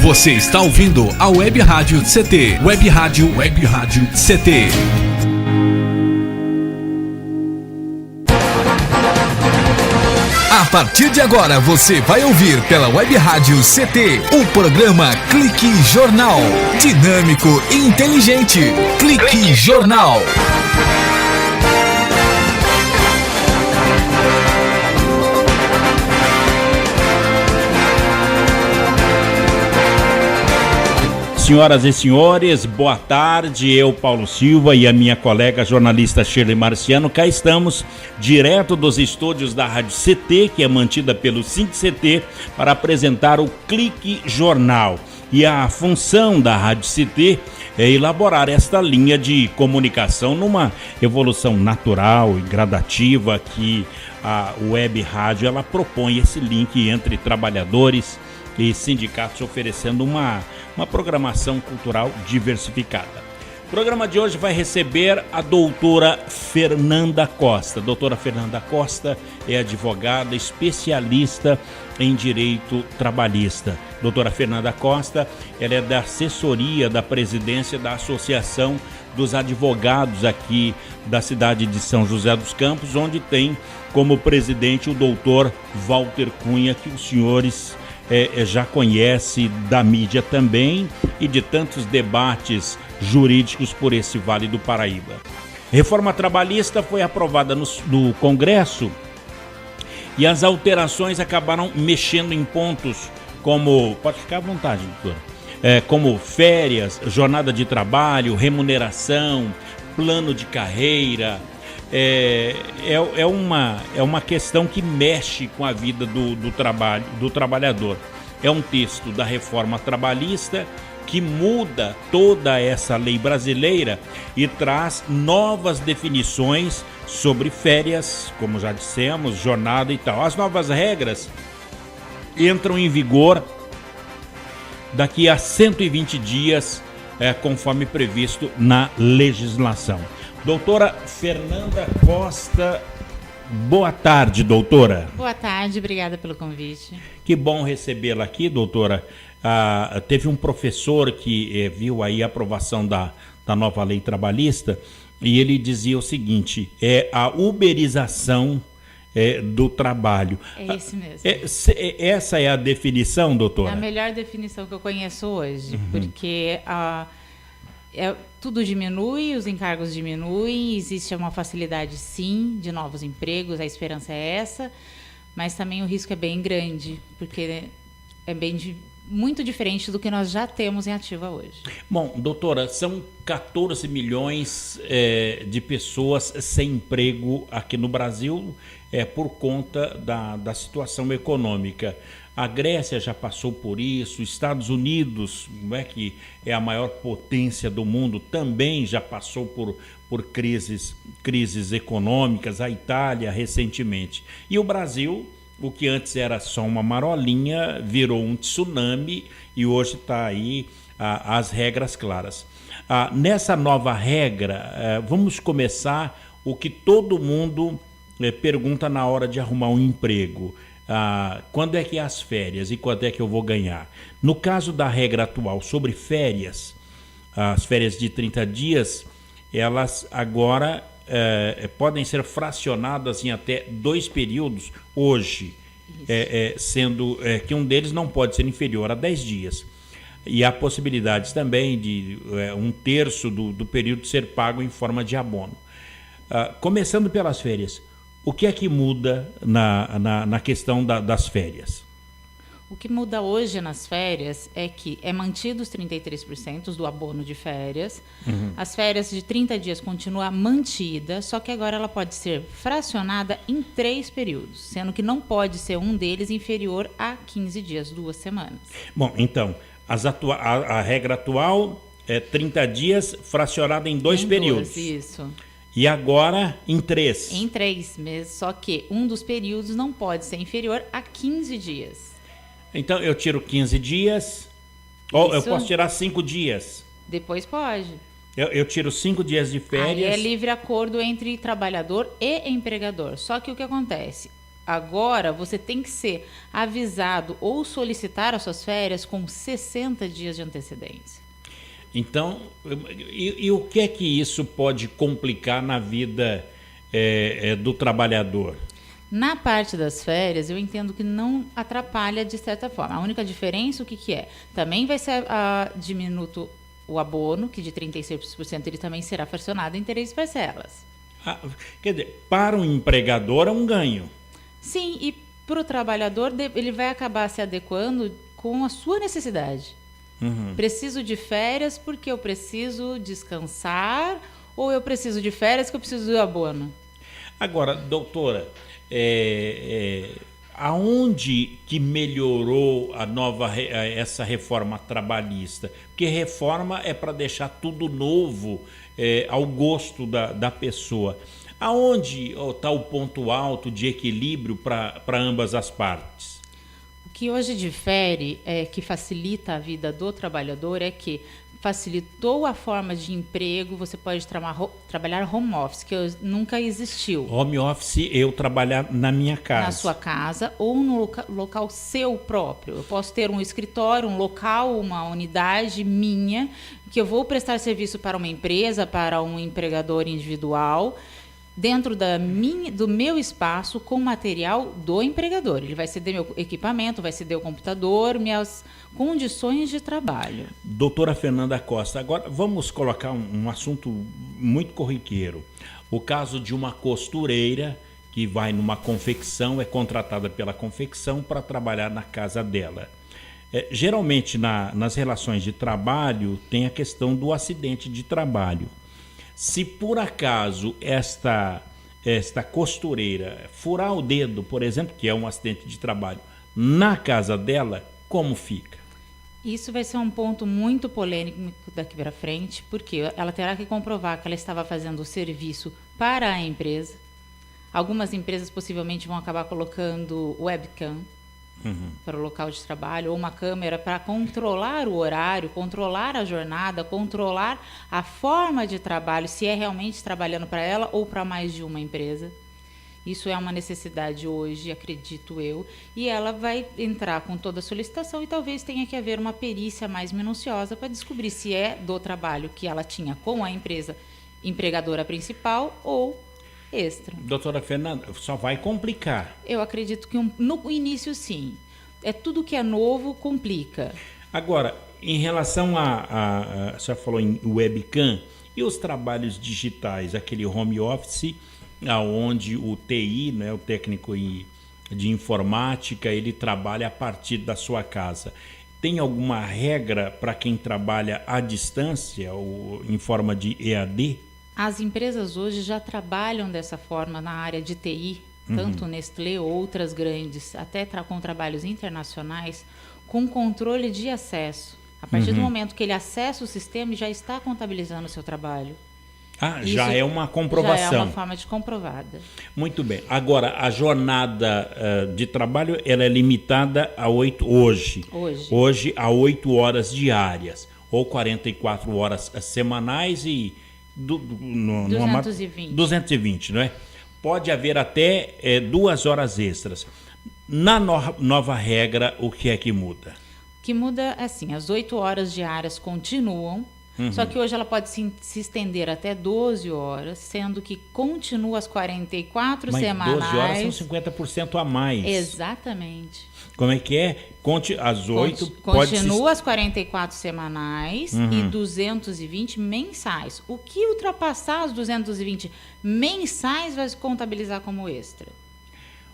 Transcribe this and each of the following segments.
Você está ouvindo a Web Rádio CT. Web Rádio CT. A partir de agora você vai ouvir pela Web Rádio CT o programa Clique Jornal. Dinâmico e inteligente. Clique Jornal. Senhoras e senhores, boa tarde. Eu, Paulo Silva, e a minha colega jornalista Shirley Marciano, cá estamos direto dos estúdios da Rádio CT, que é mantida pelo SINC-CT, para apresentar o Clique Jornal. E a função da Rádio CT é elaborar esta linha de comunicação numa evolução natural e gradativa que a Web Rádio ela propõe esse link entre trabalhadores e sindicatos, oferecendo uma programação cultural diversificada. O programa de hoje vai receber a doutora Fernanda Costa. Doutora Fernanda Costa é advogada especialista em direito trabalhista. Doutora Fernanda Costa, ela é da assessoria da presidência da Associação dos Advogados aqui da cidade de São José dos Campos, onde tem como presidente o doutor Walter Cunha, que os senhores já conhece da mídia também e de tantos debates jurídicos por esse Vale do Paraíba. Reforma trabalhista foi aprovada no Congresso e as alterações acabaram mexendo em pontos como... Pode ficar à vontade, doutora. Como férias, jornada de trabalho, remuneração, plano de carreira. É uma questão que mexe com a vida do trabalhador. É um texto da reforma trabalhista que muda toda essa lei brasileira e traz novas definições sobre férias, como já dissemos, jornada e tal. As novas regras entram em vigor daqui a 120 dias, conforme previsto na legislação. Doutora Fernanda Costa, boa tarde, doutora. Boa tarde, obrigada pelo convite. Que bom recebê-la aqui, doutora. Teve um professor que viu aí a aprovação da nova lei trabalhista e ele dizia o seguinte, a uberização do trabalho. É isso mesmo. Essa é a definição, doutora? É a melhor definição que eu conheço hoje, porque tudo diminui, os encargos diminuem, existe uma facilidade sim de novos empregos, a esperança é essa, mas também o risco é bem grande, porque é muito diferente do que nós já temos em ativa hoje. Bom, doutora, são 14 milhões de pessoas sem emprego aqui no Brasil por conta da situação econômica. A Grécia já passou por isso, Estados Unidos, que é a maior potência do mundo, também já passou por crises econômicas, a Itália recentemente. E o Brasil, o que antes era só uma marolinha, virou um tsunami e hoje está aí as regras claras. Nessa nova regra, vamos começar o que todo mundo pergunta na hora de arrumar um emprego. Quando é que é as férias e quando é que eu vou ganhar? No caso da regra atual sobre férias, as férias de 30 dias, elas agora podem ser fracionadas em até 2 períodos hoje, sendo que um deles não pode ser inferior a 10 dias. E há possibilidades também de 1/3 do período ser pago em forma de abono. Começando pelas férias, o que é que muda na questão das férias? O que muda hoje nas férias é que é mantido os 33% do abono de férias. As férias de 30 dias continua mantida, só que agora ela pode ser fracionada em 3 períodos, sendo que não pode ser um deles inferior a 15 dias, 2 semanas. Bom, então, a regra atual é 30 dias fracionada em 2 períodos. Isso. E agora em 3. Em 3 meses, só que um dos períodos não pode ser inferior a 15 dias. Então eu tiro 15 dias, ou eu posso tirar 5 dias? Depois pode. Eu tiro 5 dias de férias. Aí é livre acordo entre trabalhador e empregador. Só que o que acontece? Agora, você tem que ser avisado ou solicitar as suas férias com 60 dias de antecedência. Então, e o que é que isso pode complicar na vida do trabalhador? Na parte das férias, eu entendo que não atrapalha de certa forma. A única diferença, o que é? Também vai ser diminuto o abono, que de 36% ele também será fracionado em 3 parcelas. Quer dizer, para o empregador é um ganho. Sim, e para o trabalhador, ele vai acabar se adequando com a sua necessidade. Preciso de férias porque eu preciso descansar, ou eu preciso de férias porque eu preciso do abono? Agora, doutora, aonde que melhorou essa reforma trabalhista? Porque reforma é para deixar tudo novo ao gosto da pessoa. Aonde está o ponto alto de equilíbrio para ambas as partes? O que hoje difere, que facilita a vida do trabalhador, é que facilitou a forma de emprego, você pode trabalhar home office, que nunca existiu. Home office, eu trabalhar na minha casa. Na sua casa ou no local seu próprio. Eu posso ter um escritório, um local, uma unidade minha, que eu vou prestar serviço para uma empresa, para um empregador individual, dentro do meu espaço, com material do empregador. Ele vai ceder meu equipamento, vai ceder o computador, minhas condições de trabalho. Doutora Fernanda Costa, agora vamos colocar um assunto muito corriqueiro. O caso de uma costureira que vai numa confecção, é contratada pela confecção para trabalhar na casa dela. Geralmente, nas relações de trabalho, tem a questão do acidente de trabalho. Se por acaso esta costureira furar o dedo, por exemplo, que é um acidente de trabalho, na casa dela, como fica? Isso vai ser um ponto muito polêmico daqui para frente, porque ela terá que comprovar que ela estava fazendo o serviço para a empresa. Algumas empresas possivelmente vão acabar colocando webcam para o local de trabalho, ou uma câmera para controlar o horário, controlar a jornada, controlar a forma de trabalho, se é realmente trabalhando para ela ou para mais de uma empresa. Isso é uma necessidade hoje, acredito eu, e ela vai entrar com toda a solicitação e talvez tenha que haver uma perícia mais minuciosa para descobrir se é do trabalho que ela tinha com a empresa empregadora principal ou extra. Doutora Fernanda, só vai complicar. Eu acredito que no início, sim. Tudo que é novo complica. Agora, em relação a senhora falou em webcam, e os trabalhos digitais, aquele home office, onde o TI, né, o técnico de informática, ele trabalha a partir da sua casa. Tem alguma regra para quem trabalha à distância ou em forma de EAD? As empresas hoje já trabalham dessa forma na área de TI, tanto Nestlé ou outras grandes, até com trabalhos internacionais, com controle de acesso. A partir do momento que ele acessa o sistema, já está contabilizando o seu trabalho. Isso já é uma comprovação. Já é uma forma de comprovada. Muito bem. Agora, a jornada de trabalho ela é limitada a 8 hoje. Hoje a 8 horas diárias, ou 44 horas semanais e 220, não é? Pode haver até 2 horas extras. Na nova regra, o que é que muda? O que muda é assim, as 8 horas diárias continuam, só que hoje ela pode se estender até 12 horas, sendo que continua as 44 semanais. 12 horas são 50% a mais. Exatamente. Como é que é? Às 8 continua as 44 semanais e 220 mensais. O que ultrapassar as 220 mensais vai se contabilizar como extra.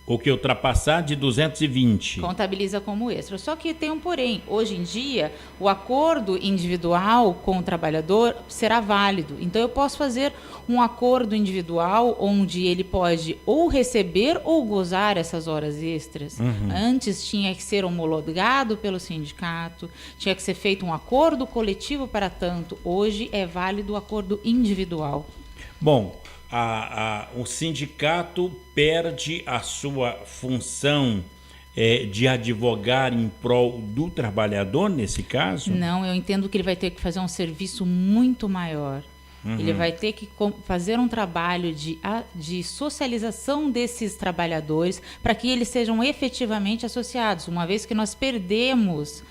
O que ultrapassar de 220. Contabiliza como extra. Só que tem um porém. Hoje em dia, o acordo individual com o trabalhador será válido. Então, eu posso fazer um acordo individual onde ele pode ou receber ou gozar essas horas extras. Antes tinha que ser homologado pelo sindicato, tinha que ser feito um acordo coletivo para tanto. Hoje é válido o acordo individual. Bom, o sindicato perde a sua função de advogar em prol do trabalhador nesse caso? Não, eu entendo que ele vai ter que fazer um serviço muito maior. Ele vai ter que fazer um trabalho de socialização desses trabalhadores para que eles sejam efetivamente associados, uma vez que nós perdemos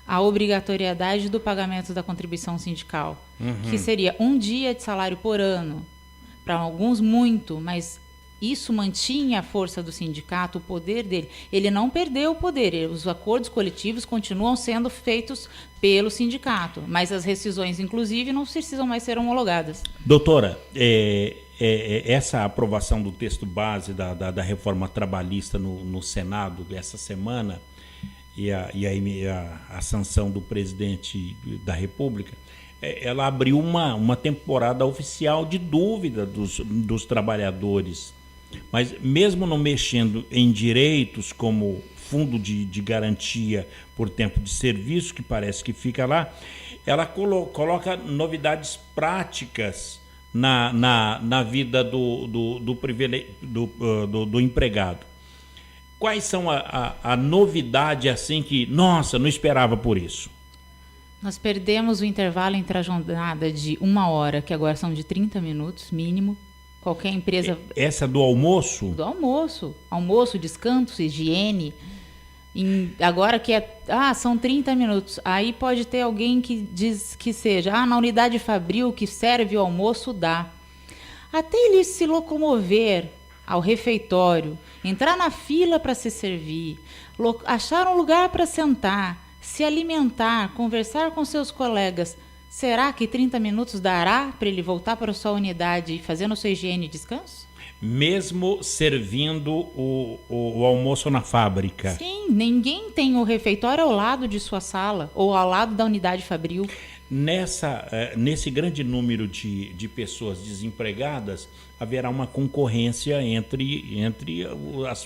a obrigatoriedade do pagamento da contribuição sindical, que seria 1 dia de salário por ano. Para alguns, muito, mas isso mantinha a força do sindicato, o poder dele. Ele não perdeu o poder, os acordos coletivos continuam sendo feitos pelo sindicato, mas as rescisões, inclusive, não precisam mais ser homologadas. Doutora, essa aprovação do texto base da reforma trabalhista no Senado essa semana e a sanção do presidente da República, ela abriu uma temporada oficial de dúvida dos trabalhadores. Mas mesmo não mexendo em direitos como fundo de garantia por tempo de serviço, que parece que fica lá, ela coloca novidades práticas na vida do empregado. Quais são a novidade assim que, nossa, não esperava por isso? Nós perdemos o intervalo entre a jornada de 1 hora, que agora são de 30 minutos, mínimo. Qualquer empresa... Essa do almoço? Do almoço. Almoço, descanso, higiene. Agora que são 30 minutos. Aí pode ter alguém que diz que seja, na unidade fabril que serve o almoço, dá. Até ele se locomover ao refeitório, entrar na fila para se servir, achar um lugar para sentar, se alimentar, conversar com seus colegas. Será que 30 minutos dará para ele voltar para a sua unidade e fazendo sua higiene e descanso? Mesmo servindo o almoço na fábrica? Sim, ninguém tem o refeitório ao lado de sua sala ou ao lado da unidade fabril. Nesse grande número de pessoas desempregadas, haverá uma concorrência entre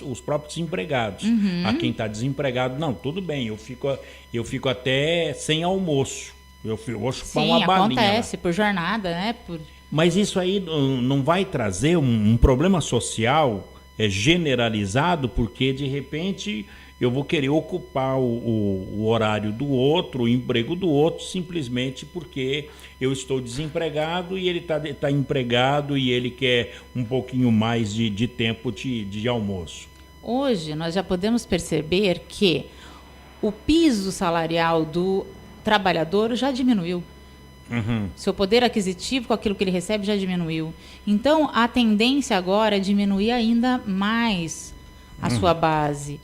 os próprios empregados. A quem está desempregado, não, tudo bem, eu fico até sem almoço. Eu vou chupar uma balinha. Sim, acontece, por jornada, né? Mas isso aí não vai trazer um problema social generalizado, porque de repente eu vou querer ocupar o horário do outro, o emprego do outro, simplesmente porque eu estou desempregado e ele está empregado e ele quer um pouquinho mais de tempo de almoço. Hoje nós já podemos perceber que o piso salarial do trabalhador já diminuiu. Seu poder aquisitivo com aquilo que ele recebe já diminuiu. Então, a tendência agora é diminuir ainda mais a sua base.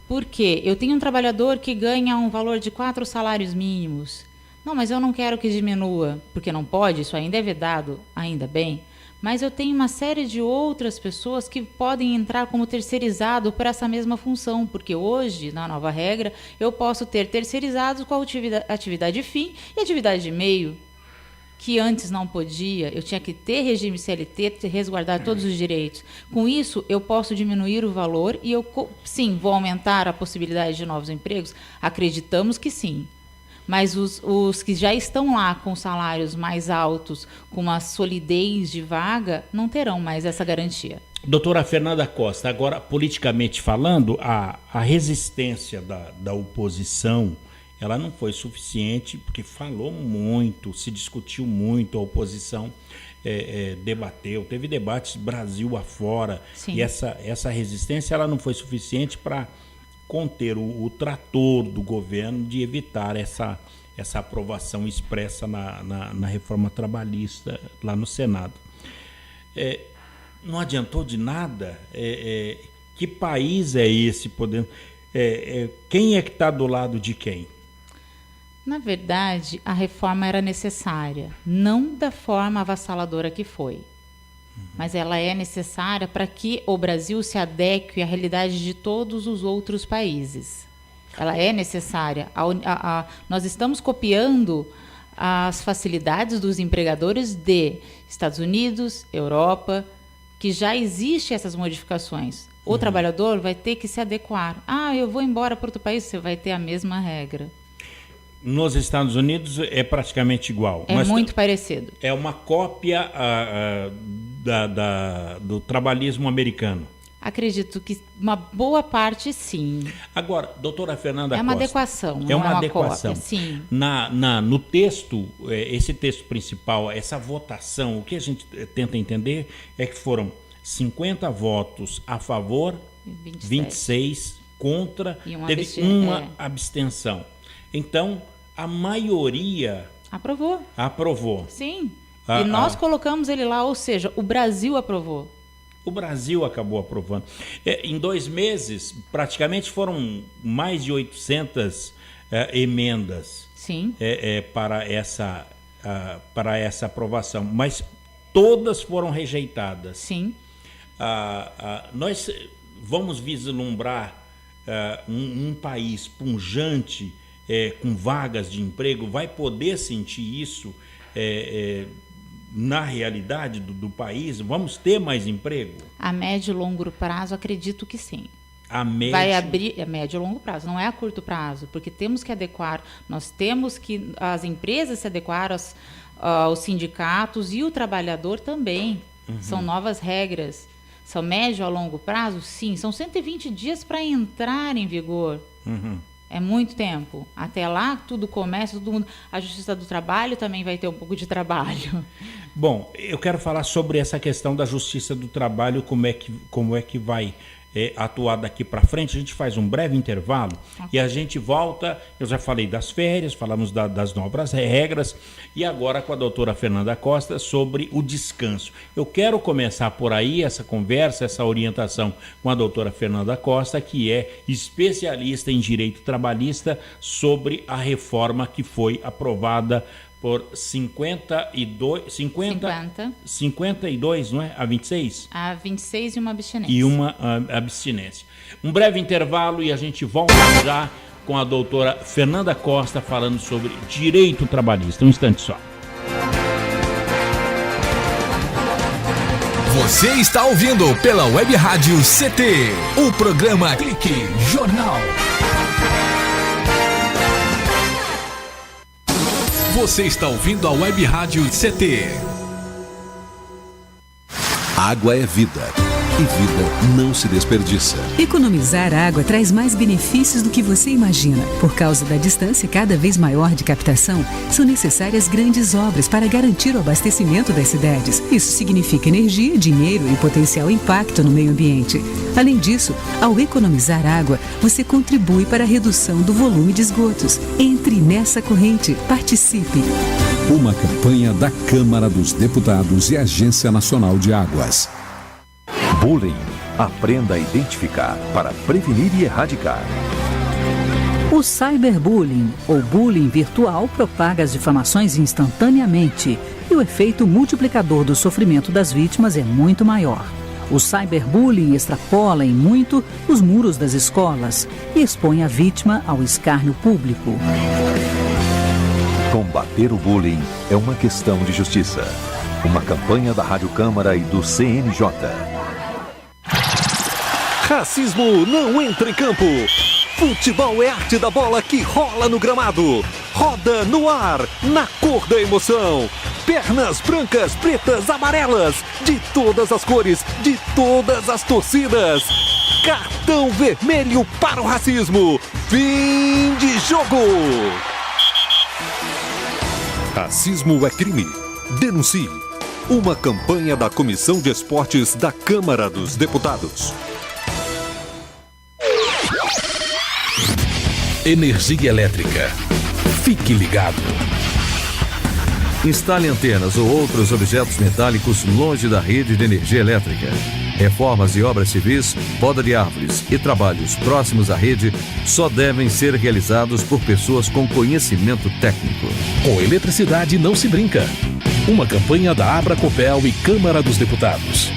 Por quê? Eu tenho um trabalhador que ganha um valor de 4 salários mínimos. Não, mas eu não quero que diminua, porque não pode, isso ainda é vedado, ainda bem. Mas eu tenho uma série de outras pessoas que podem entrar como terceirizado para essa mesma função, porque hoje, na nova regra, eu posso ter terceirizados com a atividade fim e atividade de meio, que antes não podia. Eu tinha que ter regime CLT, resguardar todos os direitos. Com isso, eu posso diminuir o valor e sim, vou aumentar a possibilidade de novos empregos? Acreditamos que sim. Mas os que já estão lá com salários mais altos, com uma solidez de vaga, não terão mais essa garantia. Doutora Fernanda Costa, agora politicamente falando, a resistência da oposição, ela não foi suficiente, porque falou muito, se discutiu muito, a oposição debateu, teve debates Brasil afora. Sim. E essa resistência ela não foi suficiente para conter o trator do governo de evitar essa aprovação expressa na reforma trabalhista lá no Senado. Não adiantou de nada? Que país é esse? Quem é que está do lado de quem? Na verdade, a reforma era necessária, não da forma avassaladora que foi. Mas ela é necessária para que o Brasil se adeque à realidade de todos os outros países. Ela é necessária. Nós estamos copiando as facilidades dos empregadores de Estados Unidos, Europa, que já existem essas modificações. O trabalhador vai ter que se adequar. Eu vou embora para outro país, você vai ter a mesma regra. Nos Estados Unidos é praticamente igual. É muito parecido. É uma cópia do trabalhismo americano. Acredito que uma boa parte, sim. Agora, doutora Fernanda Costa... É uma adequação, é uma adequação. Cópia, sim. No texto, esse texto principal, essa votação, o que a gente tenta entender é que foram 50 votos a favor, 26 contra, teve uma abstenção. Então, a maioria... Aprovou. Sim. E nós colocamos ele lá, ou seja, o Brasil aprovou. O Brasil acabou aprovando. Em 2 meses, praticamente foram mais de 800 emendas. Sim. Para essa aprovação, mas todas foram rejeitadas. Sim. Nós vamos vislumbrar um país pujante, com vagas de emprego, vai poder sentir isso na realidade do país? Vamos ter mais emprego? A médio e longo prazo, acredito que sim. Vai abrir a médio e longo prazo, não é a curto prazo, porque temos que adequar, nós temos que as empresas se adequar aos sindicatos e o trabalhador também. Uhum. São novas regras. São médio a longo prazo? Sim. São 120 dias para entrar em vigor. Uhum. É muito tempo. Até lá, tudo começa, todo mundo... A Justiça do Trabalho também vai ter um pouco de trabalho. Bom, eu quero falar sobre essa questão da Justiça do Trabalho, como é que vai atuar daqui para frente. A gente faz um breve intervalo e a gente volta. Eu já falei das férias, falamos das novas regras e agora com a doutora Fernanda Costa sobre o descanso. Eu quero começar por aí essa conversa, essa orientação com a doutora Fernanda Costa, que é especialista em direito trabalhista, sobre a reforma que foi aprovada por 52, não é? A 26? A 26 e uma abstinência. E uma abstinência. Um breve intervalo e a gente volta já com a doutora Fernanda Costa falando sobre direito trabalhista. Um instante só. Você está ouvindo pela Web Rádio CT, o programa Clique Jornal. Você está ouvindo a Web Rádio CT. Água é vida. E vida não se desperdiça. Economizar água traz mais benefícios do que você imagina. Por causa da distância cada vez maior de captação, são necessárias grandes obras para garantir o abastecimento das cidades. Isso significa energia, dinheiro e potencial impacto no meio ambiente. Além disso, ao economizar água, você contribui para a redução do volume de esgotos. Entre nessa corrente. Participe. Uma campanha da Câmara dos Deputados e Agência Nacional de Águas. Bullying. Aprenda a identificar para prevenir e erradicar. O cyberbullying, ou bullying virtual, propaga as difamações instantaneamente e o efeito multiplicador do sofrimento das vítimas é muito maior. O cyberbullying extrapola em muito os muros das escolas e expõe a vítima ao escárnio público. Combater o bullying é uma questão de justiça. Uma campanha da Rádio Câmara e do CNJ. Racismo não entra em campo. Futebol é arte da bola que rola no gramado. Roda no ar, na cor da emoção. Pernas brancas, pretas, amarelas. De todas as cores, de todas as torcidas. Cartão vermelho para o racismo. Fim de jogo. Racismo é crime. Denuncie. Uma campanha da Comissão de Esportes da Câmara dos Deputados. Energia elétrica. Fique ligado. Instale antenas ou outros objetos metálicos longe da rede de energia elétrica. Reformas e obras civis, poda de árvores e trabalhos próximos à rede só devem ser realizados por pessoas com conhecimento técnico. Com eletricidade não se brinca. Uma campanha da Abracopel e Câmara dos Deputados.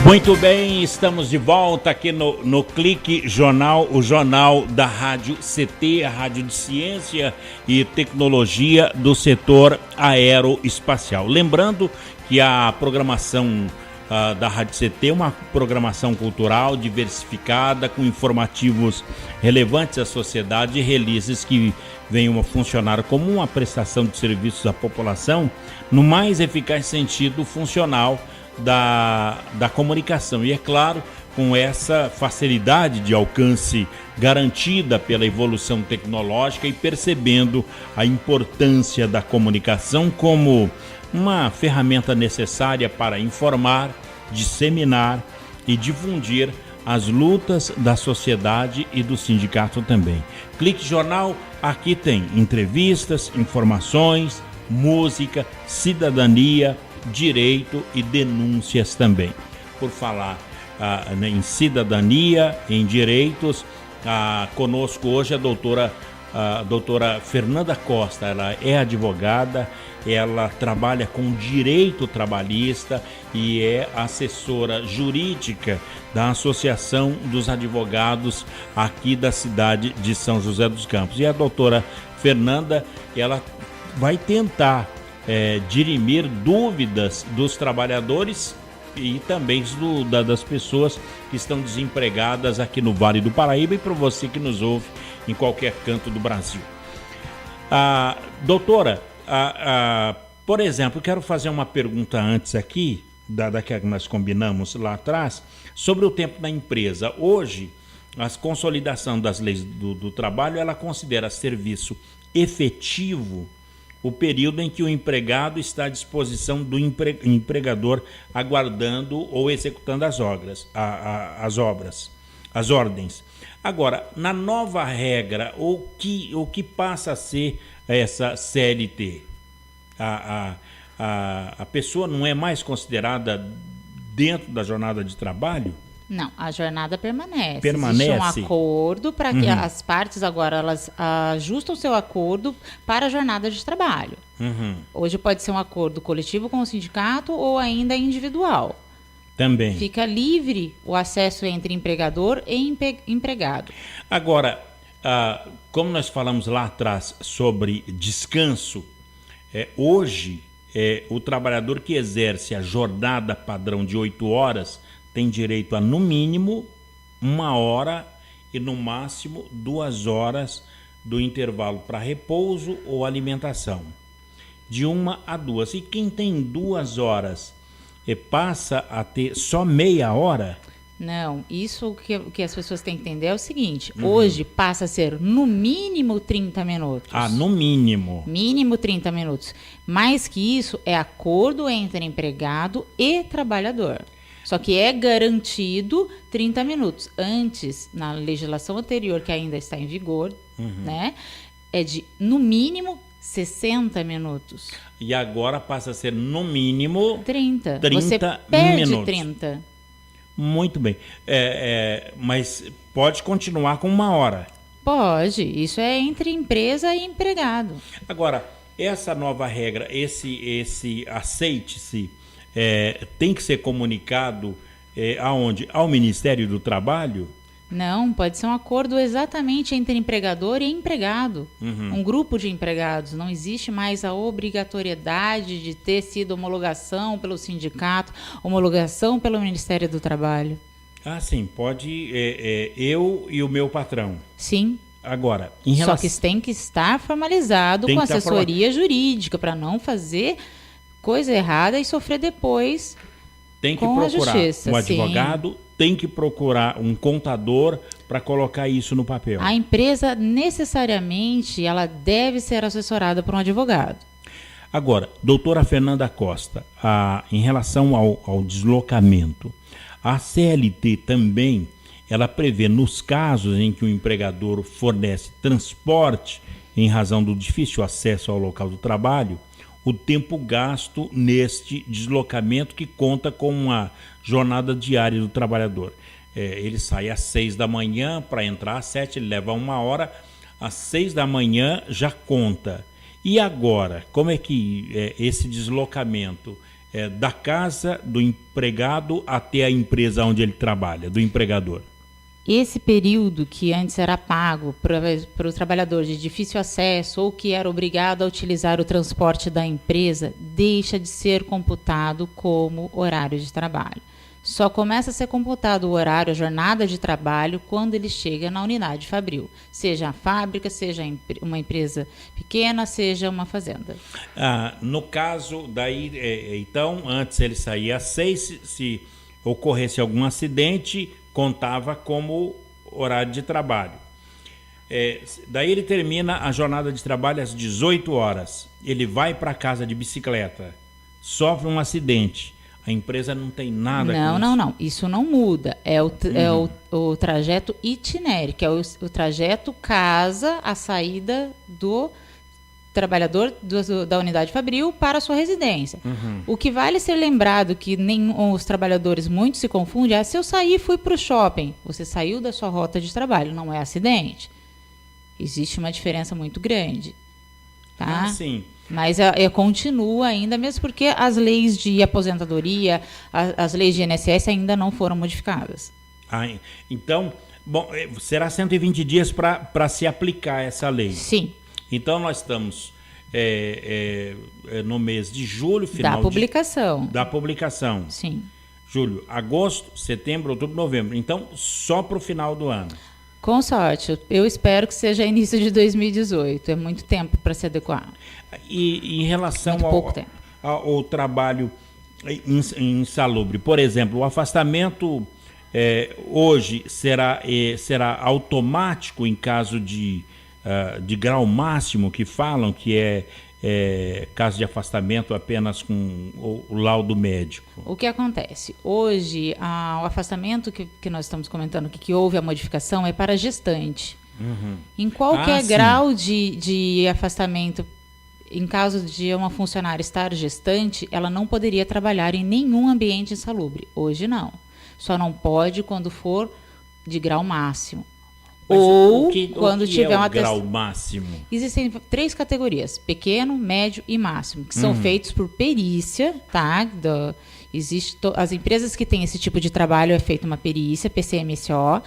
Muito bem, estamos de volta aqui no Clique Jornal, o jornal da Rádio CT, a Rádio de Ciência e Tecnologia do setor aeroespacial. Lembrando que a programação da Rádio CT é uma programação cultural diversificada, com informativos relevantes à sociedade e releases que venham a funcionar como uma prestação de serviços à população no mais eficaz sentido funcional da comunicação. E é claro, com essa facilidade de alcance garantida pela evolução tecnológica e percebendo a importância da comunicação como uma ferramenta necessária para informar, disseminar e difundir as lutas da sociedade e do sindicato também. Clique Jornal, aqui tem entrevistas, informações, música, cidadania, direito e denúncias também. Por falar em cidadania, em direitos, conosco hoje a doutora Fernanda Costa. Ela é advogada, ela trabalha com direito trabalhista e é assessora jurídica da Associação dos Advogados aqui da cidade de São José dos Campos. E a doutora Fernanda, ela vai tentar dirimir dúvidas dos trabalhadores e também das pessoas que estão desempregadas aqui no Vale do Paraíba e para você que nos ouve em qualquer canto do Brasil. Doutora, por exemplo, quero fazer uma pergunta antes aqui, da que nós combinamos lá atrás, sobre o tempo da empresa. Hoje, a consolidação das leis do trabalho, ela considera serviço efetivo o período em que o empregado está à disposição do empregador aguardando ou executando as ordens. Agora, na nova regra, o que passa a ser essa CLT? A pessoa não é mais considerada dentro da jornada de trabalho? Não, a jornada permanece. Permanece. Existe um acordo para que as partes agora elas ajustam o seu acordo para a jornada de trabalho. Hoje pode ser um acordo coletivo com o sindicato ou ainda individual. Também. Fica livre o acesso entre empregador e empregado. Agora, como nós falamos lá atrás sobre descanso, hoje o trabalhador que exerce a jornada padrão de 8 horas tem direito a, no mínimo, 1 hora e, no máximo, 2 horas do intervalo para repouso ou alimentação. De 1 a 2. E quem tem 2 horas passa a ter só meia hora? Não, isso que as pessoas têm que entender é o seguinte. Hoje passa a ser, no mínimo, 30 minutos. No mínimo. Mínimo 30 minutos. Mais que isso, é acordo entre empregado e trabalhador. Só que é garantido 30 minutos. Antes, na legislação anterior, que ainda está em vigor, né, é de, no mínimo, 60 minutos. E agora passa a ser, no mínimo, 30. 30 Você perde minutos. 30. Muito bem. Mas pode continuar com 1 hora? Pode. Isso é entre empresa e empregado. Agora, essa nova regra, esse aceite-se, tem que ser comunicado aonde? Ao Ministério do Trabalho? Não, pode ser um acordo exatamente entre empregador e empregado. Um grupo de empregados. Não existe mais a obrigatoriedade de ter sido homologação pelo sindicato, homologação pelo Ministério do Trabalho. Sim, pode eu e o meu patrão. Sim. Agora, só que isso tem que estar formalizado com assessoria jurídica para não fazer coisa errada e sofrer depois tem que com procurar a justiça. Um advogado, tem que procurar um contador para colocar isso no papel. A empresa necessariamente ela deve ser assessorada por um advogado. Agora, doutora Fernanda Costa, em relação ao deslocamento, a CLT também ela prevê nos casos em que o empregador fornece transporte em razão do difícil acesso ao local do trabalho, o tempo gasto neste deslocamento que conta com uma jornada diária do trabalhador. Ele sai às 6 da manhã para entrar às 7, ele leva 1 hora, às 6 da manhã já conta. E agora, como é que esse deslocamento da casa do empregado até a empresa onde ele trabalha, do empregador? Esse período que antes era pago para o trabalhador de difícil acesso ou que era obrigado a utilizar o transporte da empresa, deixa de ser computado como horário de trabalho. Só começa a ser computado o horário, a jornada de trabalho, quando ele chega na unidade fabril. Seja a fábrica, seja uma empresa pequena, seja uma fazenda. No caso, daí, então, antes ele saía às 6, se ocorresse algum acidente, contava como horário de trabalho. Daí ele termina a jornada de trabalho às 18 horas. Ele vai para casa de bicicleta, sofre um acidente. A empresa não tem nada com isso. Não. Isso não muda. É o trajeto itinéreo, que é o trajeto casa a saída do trabalhador da unidade fabril para a sua residência. O que vale ser lembrado, que os trabalhadores muito se confundem, se eu sair e fui para o shopping, você saiu da sua rota de trabalho, não é acidente. Existe uma diferença muito grande. Tá? Sim. Mas continua ainda, mesmo porque as leis de aposentadoria, as leis de INSS ainda não foram modificadas. Então, será 120 dias para se aplicar essa lei? Sim. Então, nós estamos no mês de julho, final da publicação. Sim. Julho, agosto, setembro, outubro, novembro. Então, só para o final do ano. Com sorte. Eu espero que seja início de 2018. É muito tempo para se adequar. E em relação ao trabalho insalubre, por exemplo, o afastamento hoje será automático em caso de grau máximo, que falam que caso de afastamento apenas com o laudo médico. O que acontece? Hoje, o afastamento que nós estamos comentando, que houve a modificação, é para gestante. Em qualquer grau de afastamento, em caso de uma funcionária estar gestante, ela não poderia trabalhar em nenhum ambiente insalubre. Hoje não. Só não pode quando for de grau máximo. Ou quando tiver um grau máximo? Existem 3 categorias: pequeno, médio e máximo, que são feitos por perícia, tá? As empresas que têm esse tipo de trabalho, é feita uma perícia, PCMSO,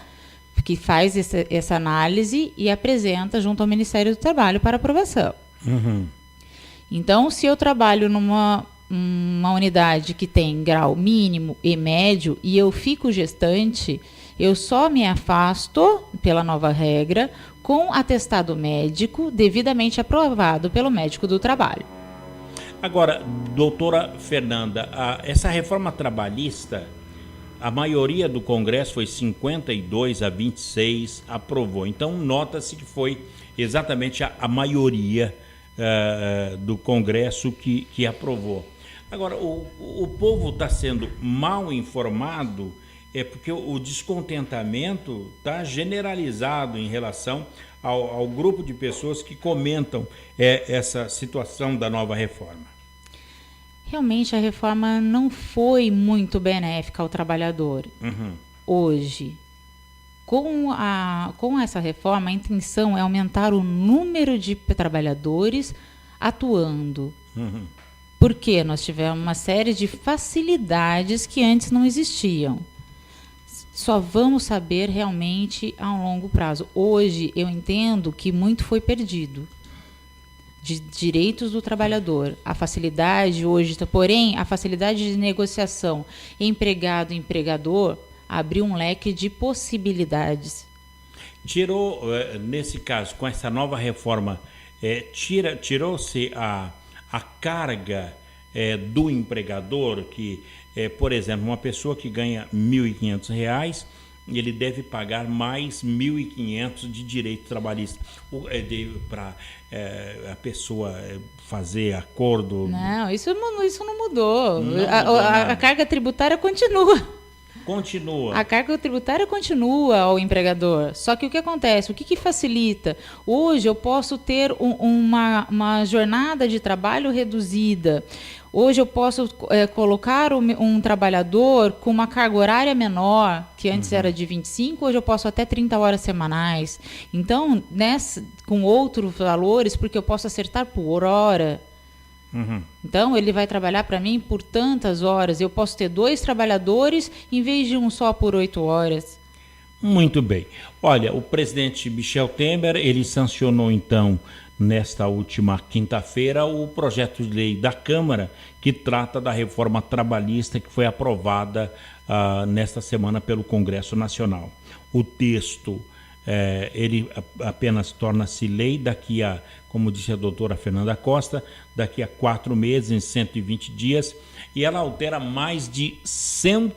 que faz essa análise e apresenta junto ao Ministério do Trabalho para aprovação. Então, se eu trabalho numa unidade que tem grau mínimo e médio e eu fico gestante, eu só me afasto, pela nova regra, com atestado médico devidamente aprovado pelo médico do trabalho. Agora, doutora Fernanda, essa reforma trabalhista, a maioria do Congresso foi 52-26, aprovou. Então, nota-se que foi exatamente a maioria do Congresso que aprovou. Agora, o povo está sendo mal informado, porque o descontentamento está generalizado em relação ao grupo de pessoas que comentam essa situação da nova reforma. Realmente a reforma não foi muito benéfica ao trabalhador. Hoje, com essa reforma, a intenção é aumentar o número de trabalhadores atuando. Porque nós tivemos uma série de facilidades que antes não existiam. Só vamos saber realmente a um longo prazo. Hoje, eu entendo que muito foi perdido de direitos do trabalhador. A facilidade hoje, porém, a facilidade de negociação empregado-empregador abriu um leque de possibilidades. Nesse caso, com essa nova reforma, tirou-se a carga do empregador, que, por exemplo, uma pessoa que ganha R$ 1.500, ele deve pagar mais R$ 1.500 de direito trabalhista para a pessoa fazer acordo. Não, isso não mudou. A carga tributária continua. A carga tributária continua ao empregador. Só que o que acontece? O que facilita? Hoje eu posso ter uma jornada de trabalho reduzida. Hoje eu posso colocar um trabalhador com uma carga horária menor, que antes era de 25, hoje eu posso até 30 horas semanais. Então, com outros valores, porque eu posso acertar por hora. Então, ele vai trabalhar para mim por tantas horas. Eu posso ter 2 trabalhadores em vez de um só por 8 horas. Muito bem. Olha, o presidente Michel Temer, ele sancionou, então, nesta última quinta-feira, o projeto de lei da Câmara que trata da reforma trabalhista que foi aprovada nesta semana pelo Congresso Nacional. O texto, ele apenas torna-se lei daqui a, como disse a doutora Fernanda Costa, daqui a 4 meses, em 120 dias, e ela altera mais de 100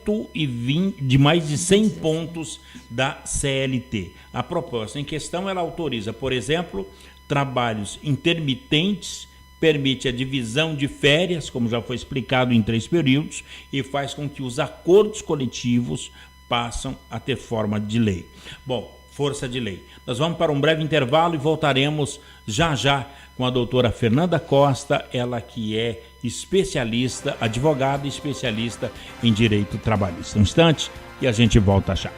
pontos da CLT. A proposta em questão, ela autoriza, por exemplo, trabalhos intermitentes, permite a divisão de férias, como já foi explicado, em 3 períodos, e faz com que os acordos coletivos passam a ter forma de lei. Bom, força de lei. Nós vamos para um breve intervalo e voltaremos já com a doutora Fernanda Costa, ela que é especialista, advogada e especialista em direito trabalhista. Um instante e a gente volta já.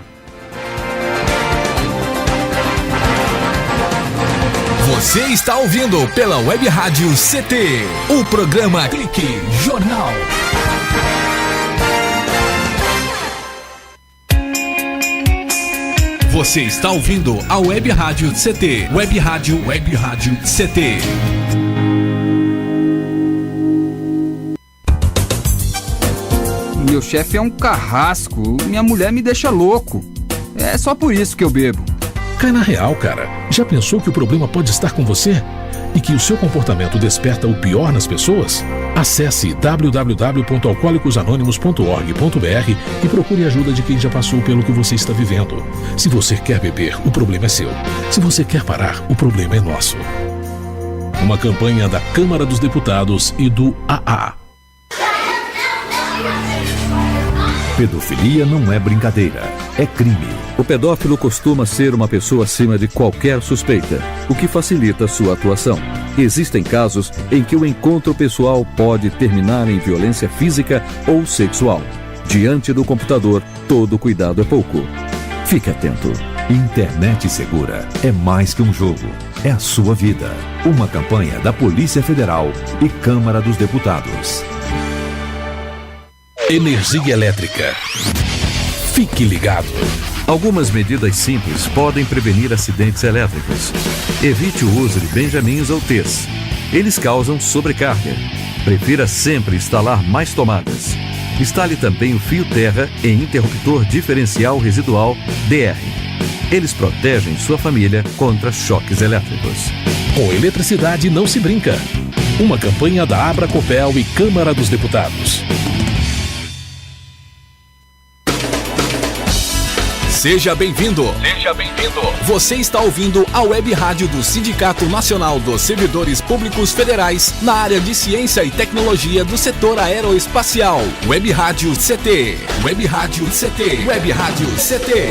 Você está ouvindo pela Web Rádio CT, o programa Clique Jornal. Você está ouvindo a Web Rádio CT, Web Rádio CT. Meu chefe é um carrasco, minha mulher me deixa louco. É só por isso que eu bebo. Cai na real, cara. Já pensou que o problema pode estar com você? E que o seu comportamento desperta o pior nas pessoas? Acesse www.alcoolicosanonimos.org.br e procure ajuda de quem já passou pelo que você está vivendo. Se você quer beber, o problema é seu. Se você quer parar, o problema é nosso. Uma campanha da Câmara dos Deputados e do AA. Pedofilia não é brincadeira, é crime. O pedófilo costuma ser uma pessoa acima de qualquer suspeita, o que facilita sua atuação. Existem casos em que o encontro pessoal pode terminar em violência física ou sexual. Diante do computador, todo cuidado é pouco. Fique atento. Internet segura é mais que um jogo, é a sua vida. Uma campanha da Polícia Federal e Câmara dos Deputados. Energia elétrica. Fique ligado. Algumas medidas simples podem prevenir acidentes elétricos. Evite o uso de benjamins ou T's. Eles causam sobrecarga. Prefira sempre instalar mais tomadas. Instale também o fio terra e interruptor diferencial residual DR. Eles protegem sua família contra choques elétricos. Com eletricidade não se brinca. Uma campanha da Abracopel e Câmara dos Deputados. Seja bem-vindo. Seja bem-vindo. Você está ouvindo a Web Rádio do Sindicato Nacional dos Servidores Públicos Federais na área de Ciência e Tecnologia do setor aeroespacial. Web Rádio CT. Web Rádio CT. Web Rádio CT.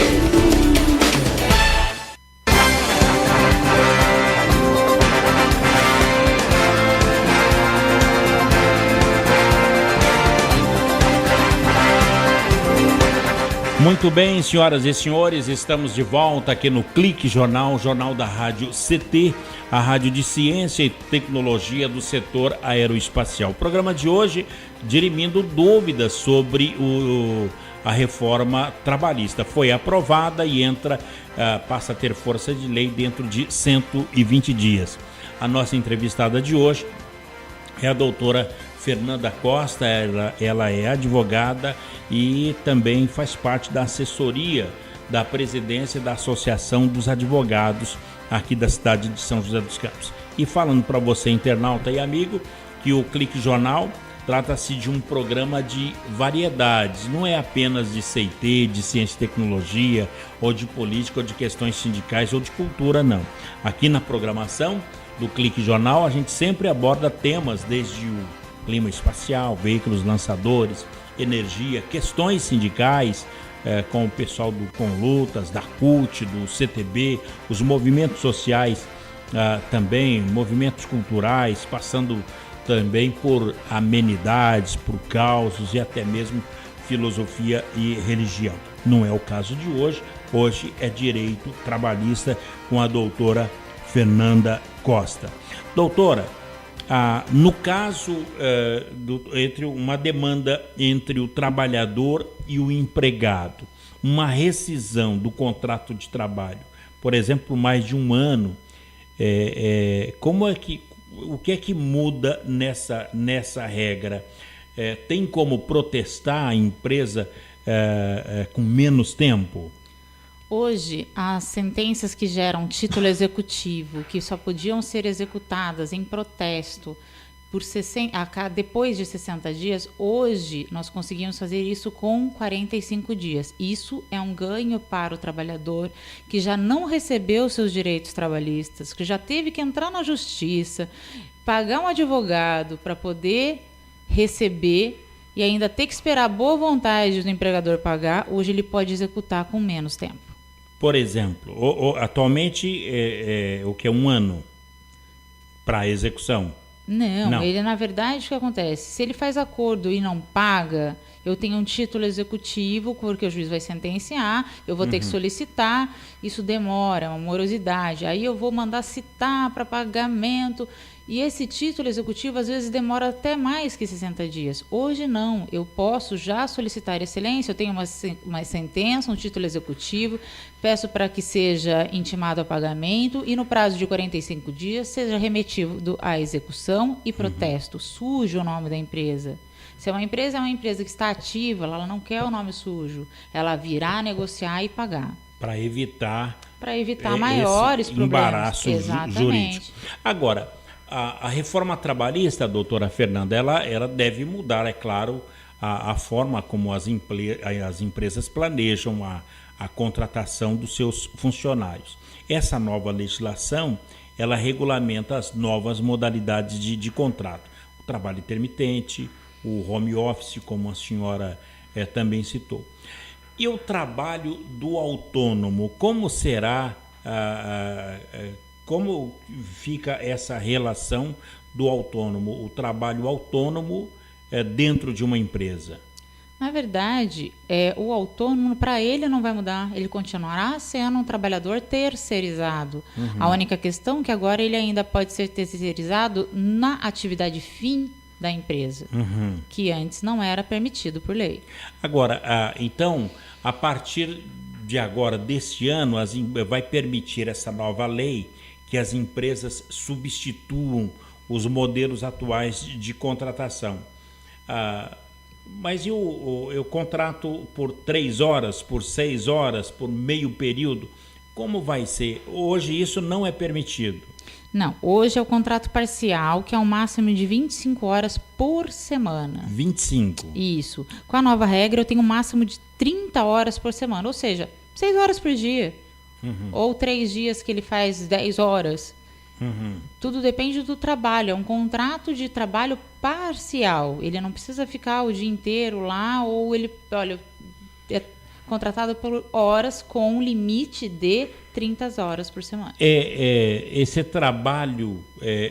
Muito bem, senhoras e senhores, estamos de volta aqui no Clique Jornal, jornal da Rádio CT, a rádio de ciência e tecnologia do setor aeroespacial. O programa de hoje dirimindo dúvidas sobre a reforma trabalhista. Foi aprovada e passa a ter força de lei dentro de 120 dias. A nossa entrevistada de hoje é a doutora Fernanda Costa, ela é advogada e também faz parte da assessoria da presidência da Associação dos Advogados aqui da cidade de São José dos Campos. E falando para você, internauta e amigo, que o Clique Jornal trata-se de um programa de variedades, não é apenas de CT, de ciência e tecnologia, ou de política, ou de questões sindicais, ou de cultura, não. Aqui na programação do Clique Jornal, a gente sempre aborda temas desde o clima espacial, veículos lançadores, energia, questões sindicais, com o pessoal do Conlutas, da CUT, do CTB, os movimentos sociais também, movimentos culturais, passando também por amenidades, por causos e até mesmo filosofia e religião. Não é o caso de hoje, hoje é direito trabalhista com a doutora Fernanda Costa. Doutora, No caso entre uma demanda entre o trabalhador e o empregado, uma rescisão do contrato de trabalho, por exemplo, por mais de um ano, o que é que muda nessa regra? Tem como protestar a empresa com menos tempo? Hoje, as sentenças que geram título executivo, que só podiam ser executadas em protesto depois de 60 dias, hoje nós conseguimos fazer isso com 45 dias. Isso é um ganho para o trabalhador que já não recebeu seus direitos trabalhistas, que já teve que entrar na justiça, pagar um advogado para poder receber e ainda ter que esperar a boa vontade do empregador pagar. Hoje ele pode executar com menos tempo. Por exemplo, atualmente o que é um ano para execução? Não, ele na verdade o que acontece? Se ele faz acordo e não paga, eu tenho um título executivo, porque o juiz vai sentenciar, eu vou ter que solicitar, isso demora, é uma morosidade, aí eu vou mandar citar para pagamento, e esse título executivo às vezes demora até mais que 60 dias. Hoje não, eu posso já solicitar excelência, eu tenho uma sentença, um título executivo, peço para que seja intimado a pagamento e no prazo de 45 dias seja remetido à execução e protesto. Sujo o nome da empresa. Se é uma empresa que está ativa, ela não quer o nome sujo, ela virá negociar e pagar. Para evitar maiores problemas. Embaraço jurídico. Agora, a reforma trabalhista, doutora Fernanda, ela deve mudar, é claro, a forma como as empresas planejam a contratação dos seus funcionários. Essa nova legislação, ela regulamenta as novas modalidades de contrato. O trabalho intermitente, o home office, como a senhora também citou. E o trabalho do autônomo, como será como fica essa relação do autônomo, o trabalho autônomo dentro de uma empresa? Na verdade, o autônomo, para ele não vai mudar, ele continuará sendo um trabalhador terceirizado. A única questão é que agora ele ainda pode ser terceirizado na atividade fim da empresa, que antes não era permitido por lei. Agora, então, a partir de agora, deste ano, vai permitir essa nova lei que as empresas substituam os modelos atuais de contratação. Mas eu contrato por 3 horas, por 6 horas, por meio período? Como vai ser? Hoje isso não é permitido. Não, hoje é o contrato parcial, que é um máximo de 25 horas por semana. 25? Isso. Com a nova regra, eu tenho um máximo de 30 horas por semana, ou seja, 6 horas por dia. Ou 3 dias que ele faz 10 horas. Tudo depende do trabalho. É um contrato de trabalho parcial. Ele não precisa ficar o dia inteiro lá, ou ele, é contratado por horas com um limite de 30 horas por semana. Esse trabalho,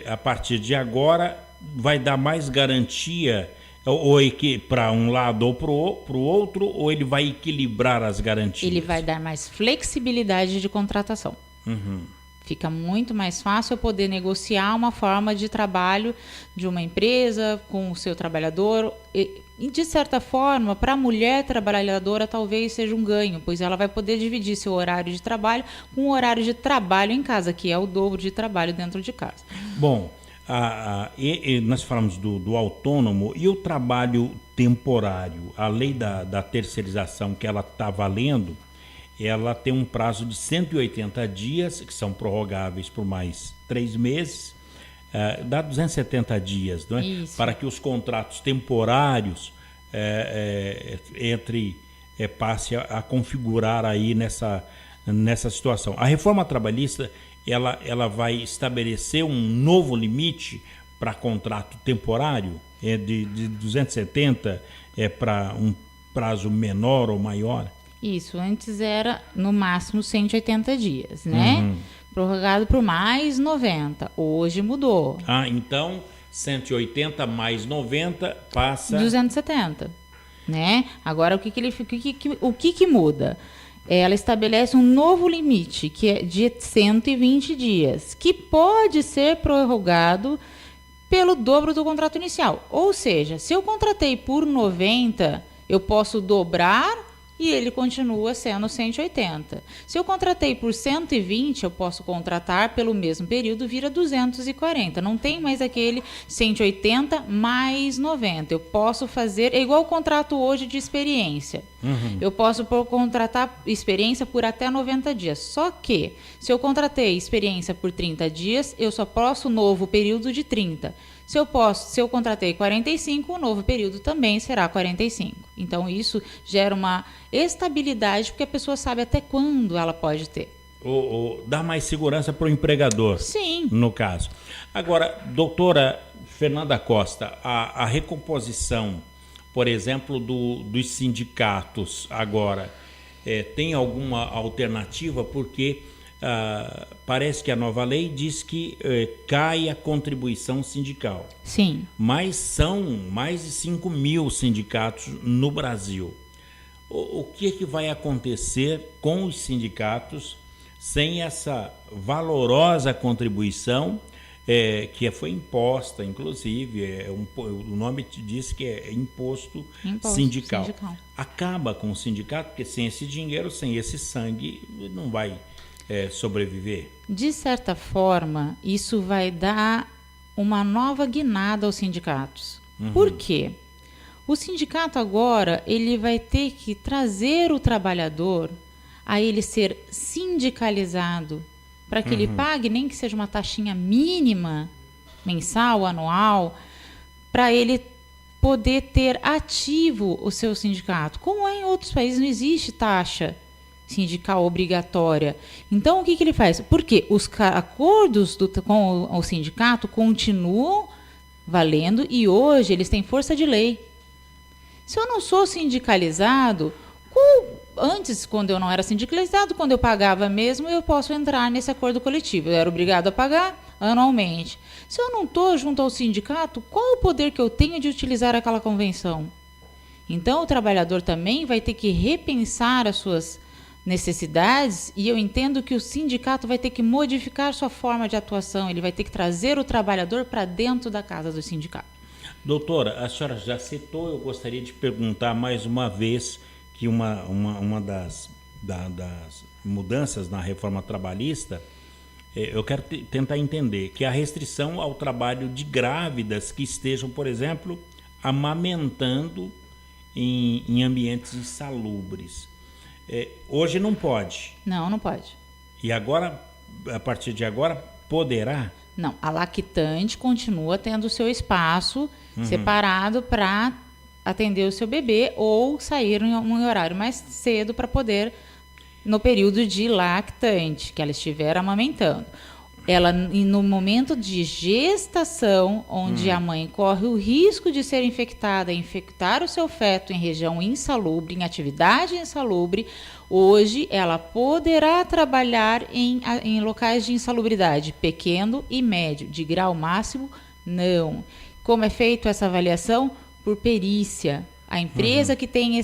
a partir de agora, vai dar mais garantia ou para um lado ou para o outro, ou ele vai equilibrar as garantias? Ele vai dar mais flexibilidade de contratação. Fica muito mais fácil eu poder negociar uma forma de trabalho de uma empresa com o seu trabalhador. E de certa forma, para a mulher trabalhadora talvez seja um ganho, pois ela vai poder dividir seu horário de trabalho com o horário de trabalho em casa, que é o dobro de trabalho dentro de casa. Bom, nós falamos do autônomo e o trabalho temporário. A lei da terceirização que ela está valendo, ela tem um prazo de 180 dias, que são prorrogáveis por mais 3 meses, dá 270 dias, não é? Para que os contratos temporários passe a configurar aí nessa situação. A reforma trabalhista, ela vai estabelecer um novo limite para contrato temporário, de 270 para um prazo menor ou maior? Isso, antes era no máximo 180 dias, né? Prorrogado por mais 90. Hoje mudou. Então 180 mais 90 passa 270, né? Agora o que muda? Ela estabelece um novo limite, que é de 120 dias, que pode ser prorrogado pelo dobro do contrato inicial. Ou seja, se eu contratei por 90, eu posso dobrar e ele continua sendo 180. Se eu contratei por 120, eu posso contratar pelo mesmo período, vira 240. Não tem mais aquele 180 mais 90. Eu posso fazer, é igual o contrato hoje de experiência. Eu posso contratar experiência por até 90 dias. Só que, se eu contratei experiência por 30 dias, eu só posso novo período de 30. Se eu contratei 45, o novo período também será 45. Então, isso gera uma estabilidade, porque a pessoa sabe até quando ela pode ter. Dá mais segurança para o empregador. Sim. No caso. Agora, doutora Fernanda Costa, a recomposição, por exemplo, dos sindicatos agora, tem alguma alternativa? Porque parece que a nova lei diz que cai a contribuição sindical. Sim. Mas são mais de 5 mil sindicatos no Brasil. O que vai acontecer com os sindicatos sem essa valorosa contribuição que foi imposta, inclusive, o nome diz que é imposto sindical. Acaba com o sindicato, porque sem esse dinheiro, sem esse sangue, não vai sobreviver? De certa forma, isso vai dar uma nova guinada aos sindicatos. Por quê? O sindicato agora, ele vai ter que trazer o trabalhador a ele ser sindicalizado, para que ele pague, nem que seja uma taxinha mínima, mensal, anual, para ele poder ter ativo o seu sindicato. Como em outros países não existe taxa sindical obrigatória. Então, o que ele faz? Porque os acordos com o sindicato continuam valendo e hoje eles têm força de lei. Se eu não sou sindicalizado, antes, quando eu não era sindicalizado, quando eu pagava mesmo, eu posso entrar nesse acordo coletivo. Eu era obrigado a pagar anualmente. Se eu não estou junto ao sindicato, qual o poder que eu tenho de utilizar aquela convenção? Então, o trabalhador também vai ter que repensar as suas necessidades, e eu entendo que o sindicato vai ter que modificar sua forma de atuação, ele vai ter que trazer o trabalhador para dentro da casa do sindicato. Doutora, a senhora já citou, eu gostaria de perguntar mais uma vez que uma das mudanças na reforma trabalhista, eu quero tentar entender, que é a restrição ao trabalho de grávidas que estejam, por exemplo, amamentando em ambientes insalubres. Hoje não pode. Não pode. E agora, a partir de agora, poderá? Não, a lactante continua tendo o seu espaço separado para atender o seu bebê ou sair em um horário mais cedo para poder, no período de lactante, que ela estiver amamentando. Ela, no momento de gestação, onde a mãe corre o risco de ser infectada, infectar o seu feto em região insalubre, em atividade insalubre, hoje ela poderá trabalhar em locais de insalubridade pequeno e médio. De grau máximo, não. Como é feita essa avaliação? Por perícia. A empresa que tem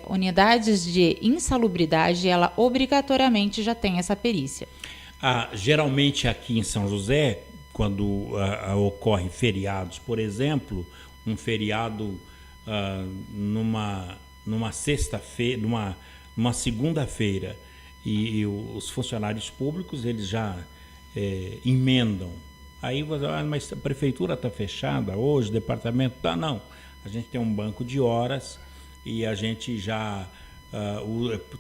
unidades de insalubridade, ela obrigatoriamente já tem essa perícia. Geralmente aqui em São José, quando ocorre feriados, por exemplo, um feriado numa sexta-feira, numa segunda-feira, e os funcionários públicos eles já emendam. Aí você mas a prefeitura está fechada hoje, o departamento está, não. A gente tem um banco de horas e a gente já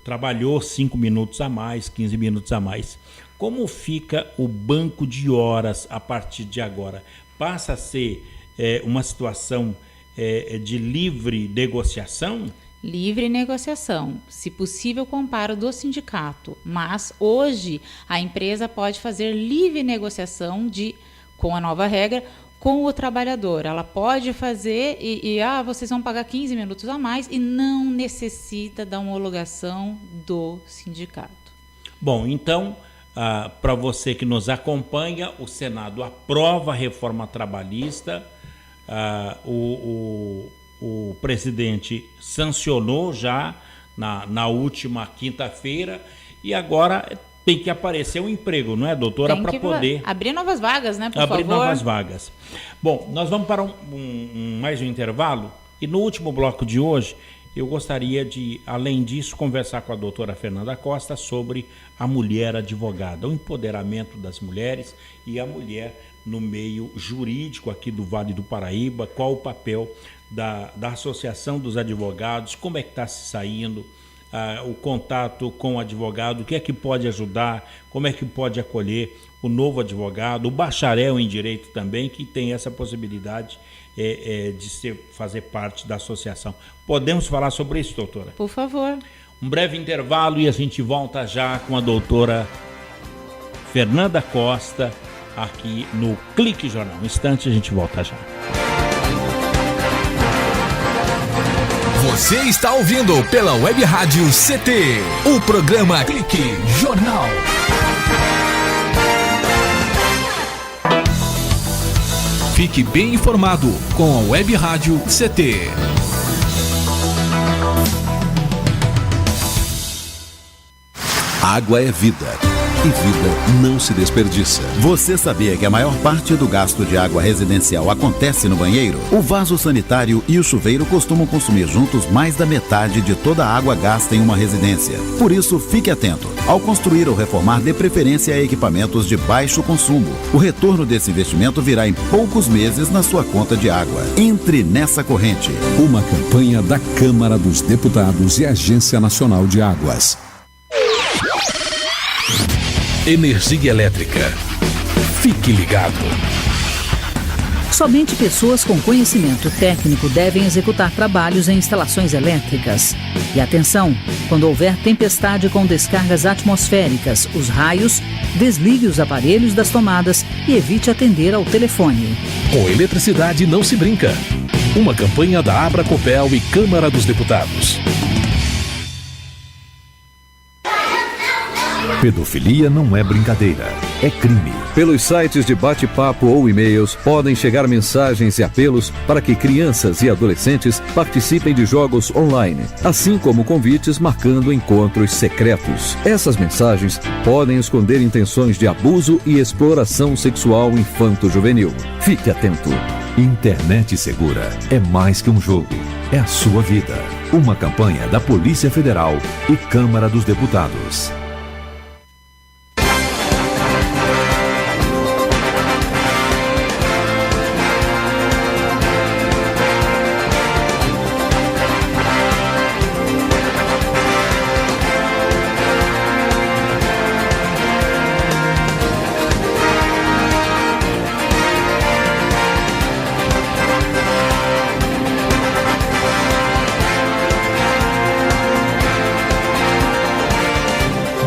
trabalhou 5 minutos a mais, 15 minutos a mais. Como fica o banco de horas a partir de agora? Passa a ser uma situação de livre negociação? Livre negociação, se possível com amparo do sindicato, mas hoje a empresa pode fazer livre negociação com a nova regra com o trabalhador. Ela pode fazer vocês vão pagar 15 minutos a mais e não necessita da homologação do sindicato. Bom, então, para você que nos acompanha, o Senado aprova a reforma trabalhista, o presidente sancionou já na última quinta-feira e agora tem que aparecer um emprego, não é, doutora? Para poder abrir novas vagas, né, por abrir favor. novas vagas. Bom, nós vamos para mais um intervalo e no último bloco de hoje eu gostaria de, além disso, conversar com a doutora Fernanda Costa sobre a mulher advogada, o empoderamento das mulheres e a mulher no meio jurídico aqui do Vale do Paraíba, qual o papel da Associação dos Advogados, como é que está se saindo, o contato com o advogado, o que é que pode ajudar, como é que pode acolher o novo advogado, o bacharel em direito também, que tem essa possibilidade de fazer parte da associação. Podemos falar sobre isso, doutora? Por favor. Um breve intervalo e a gente volta já com a doutora Fernanda Costa aqui no Clique Jornal. Um instante, a gente volta já. Você está ouvindo pela Web Rádio CT, o programa Clique Jornal. Fique bem informado com a Web Rádio CT. Água é vida. E vida não se desperdiça. Você sabia que a maior parte do gasto de água residencial acontece no banheiro? O vaso sanitário e o chuveiro costumam consumir juntos mais da metade de toda a água gasta em uma residência. Por isso, fique atento. Ao construir ou reformar, dê preferência a equipamentos de baixo consumo. O retorno desse investimento virá em poucos meses na sua conta de água. Entre nessa corrente. Uma campanha da Câmara dos Deputados e Agência Nacional de Águas. Energia elétrica. Fique ligado. Somente pessoas com conhecimento técnico devem executar trabalhos em instalações elétricas. E atenção, quando houver tempestade com descargas atmosféricas, os raios, desligue os aparelhos das tomadas e evite atender ao telefone. Com eletricidade não se brinca. Uma campanha da Abracopel e Câmara dos Deputados. Pedofilia não é brincadeira, é crime. Pelos sites de bate-papo ou e-mails podem chegar mensagens e apelos para que crianças e adolescentes participem de jogos online, assim como convites marcando encontros secretos. Essas mensagens podem esconder intenções de abuso e exploração sexual infanto-juvenil. Fique atento. Internet segura é mais que um jogo, é a sua vida. Uma campanha da Polícia Federal e Câmara dos Deputados.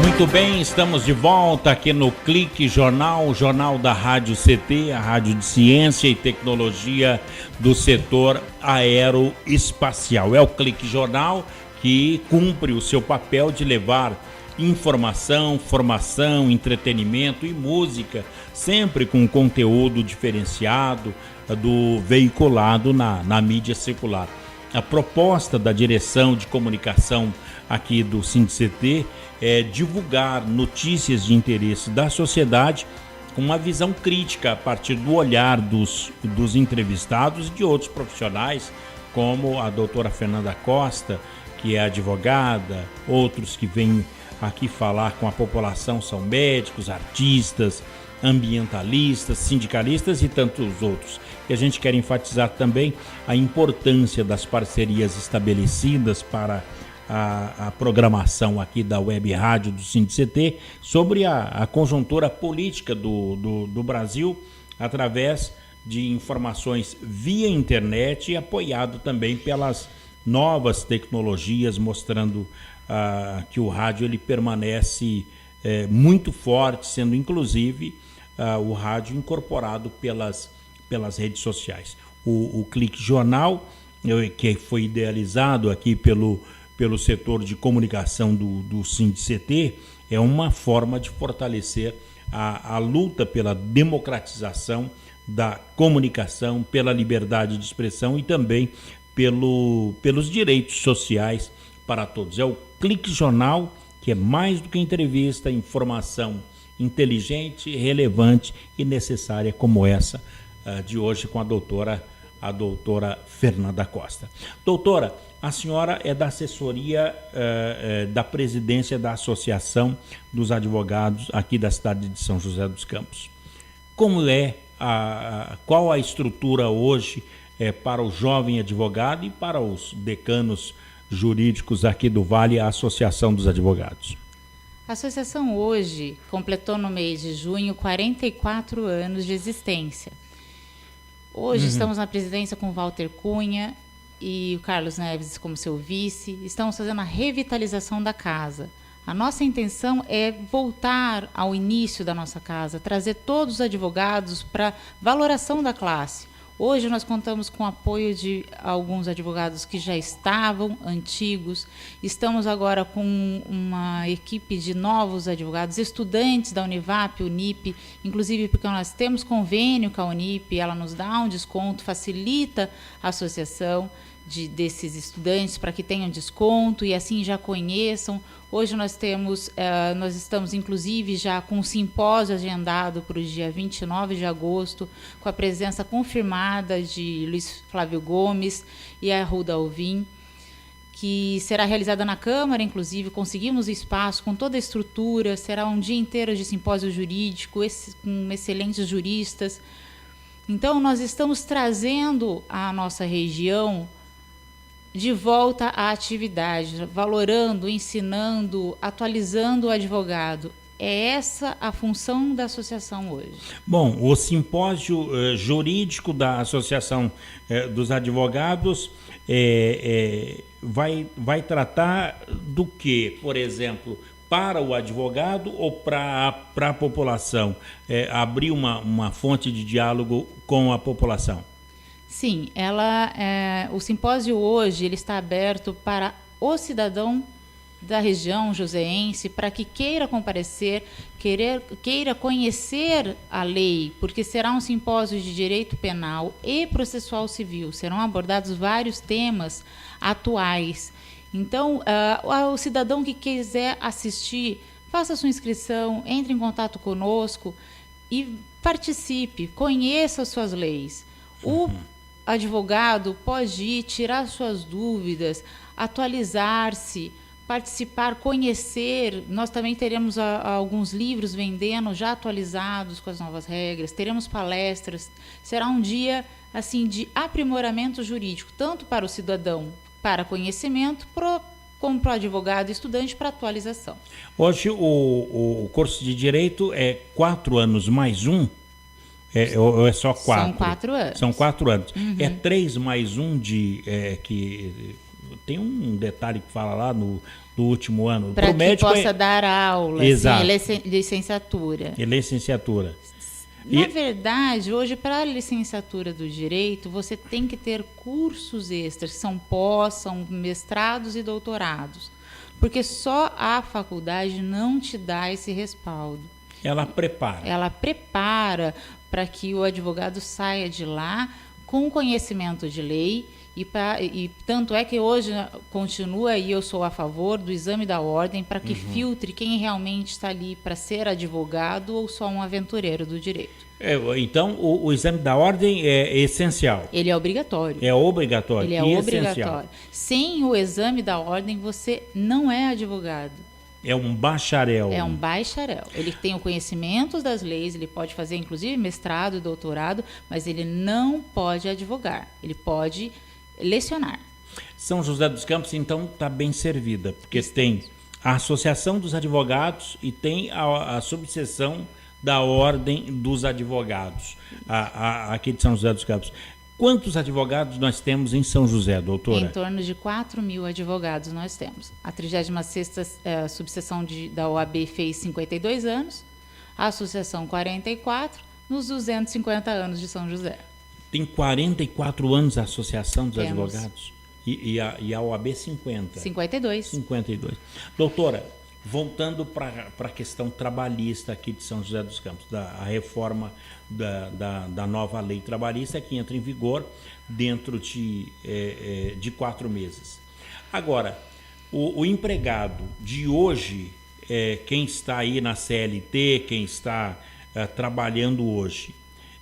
Muito bem, estamos de volta aqui no Clique Jornal, o jornal da Rádio CT, a rádio de ciência e tecnologia do setor aeroespacial. É o Clique Jornal que cumpre o seu papel de levar informação, formação, entretenimento e música, sempre com conteúdo diferenciado do veiculado na mídia secular. A proposta da direção de comunicação aqui do SINDICT é divulgar notícias de interesse da sociedade com uma visão crítica a partir do olhar dos entrevistados e de outros profissionais, como a doutora Fernanda Costa, que é advogada, outros que vêm aqui falar com a população são médicos, artistas, ambientalistas, sindicalistas e tantos outros. E a gente quer enfatizar também a importância das parcerias estabelecidas para a programação aqui da Web Rádio do SINDICT sobre a conjuntura política do Brasil através de informações via internet e apoiado também pelas novas tecnologias, mostrando que o rádio ele permanece muito forte, sendo inclusive o rádio incorporado pelas redes sociais. O Clique Jornal, que foi idealizado aqui pelo setor de comunicação do SINDICT, é uma forma de fortalecer a luta pela democratização da comunicação, pela liberdade de expressão e também pelos direitos sociais para todos. É o Clique Jornal que é mais do que entrevista, informação inteligente, relevante e necessária como essa de hoje com a doutora Fernanda Costa. Doutora, a senhora é da assessoria da presidência da Associação dos Advogados aqui da cidade de São José dos Campos. Como qual a estrutura hoje para o jovem advogado e para os decanos jurídicos aqui do Vale, a Associação dos Advogados? A associação hoje completou no mês de junho 44 anos de existência. Hoje estamos na presidência com o Walter Cunha e o Carlos Neves como seu vice. Estamos fazendo a revitalização da casa. A nossa intenção é voltar ao início da nossa casa, trazer todos os advogados para valoração da classe. Hoje nós contamos com o apoio de alguns advogados que já estavam antigos. Estamos agora com uma equipe de novos advogados, estudantes da Univap, Unip, inclusive porque nós temos convênio com a Unip, ela nos dá um desconto, facilita a associação desses estudantes para que tenham desconto e assim já conheçam. Hoje nós estamos inclusive já com um simpósio agendado para o dia 29 de agosto, com a presença confirmada de Luiz Flávio Gomes e a Ruda Alvim, que será realizada na Câmara, inclusive conseguimos espaço com toda a estrutura, será um dia inteiro de simpósio jurídico, com excelentes juristas. Então nós estamos trazendo à nossa região de volta à atividade, valorando, ensinando, atualizando o advogado. É essa a função da associação hoje. Bom, o simpósio jurídico da Associação dos Advogados vai tratar do que, por exemplo, para o advogado ou para a população? Abrir uma fonte de diálogo com a população? Sim, o simpósio hoje ele está aberto para o cidadão da região joseense, para que queira comparecer, queira conhecer a lei, porque será um simpósio de direito penal e processual civil. Serão abordados vários temas atuais. Então, o cidadão que quiser assistir, faça sua inscrição, entre em contato conosco e participe, conheça as suas leis. O advogado pode ir, tirar suas dúvidas, atualizar-se, participar, conhecer. Nós também teremos alguns livros vendendo já atualizados com as novas regras, teremos palestras. Será um dia assim de aprimoramento jurídico, tanto para o cidadão para conhecimento, como para o advogado e estudante para atualização. Hoje o curso de Direito é 4 anos mais 1? Ou é só 4? São 4 anos. São 4 anos. É 3 mais 1 que tem um detalhe que fala lá no último ano. Para que possa dar aula. Exato. Licenciatura. Licenciatura. Na verdade, hoje, para a licenciatura do Direito, você tem que ter cursos extras, são são mestrados e doutorados. Porque só a faculdade não te dá esse respaldo. Ela prepara. Ela prepara para que o advogado saia de lá com conhecimento de lei e tanto é que hoje continua, e eu sou a favor do exame da ordem para que filtre quem realmente está ali para ser advogado ou só um aventureiro do direito. Então, o exame da ordem é essencial. Ele é obrigatório. É obrigatório. Ele é obrigatório. Essencial. Sem o exame da ordem, você não é advogado. É um bacharel. É um bacharel. Ele tem o conhecimento das leis, ele pode fazer inclusive mestrado e doutorado, mas ele não pode advogar. Ele pode lecionar. São José dos Campos, então, está bem servida, porque tem a Associação dos Advogados e tem a subseção da Ordem dos Advogados, aqui de São José dos Campos. Quantos advogados nós temos em São José, doutora? Em torno de 4.000 advogados nós temos. A 36ª subseção da OAB fez 52 anos, a associação 44, nos 250 anos de São José. Tem 44 anos a Associação dos Advogados? E a OAB 50? 52. 52. Doutora, voltando para a questão trabalhista aqui de São José dos Campos, a reforma da nova lei trabalhista que entra em vigor dentro de 4 meses. Agora, O empregado de hoje, quem está aí na CLT, quem está trabalhando hoje,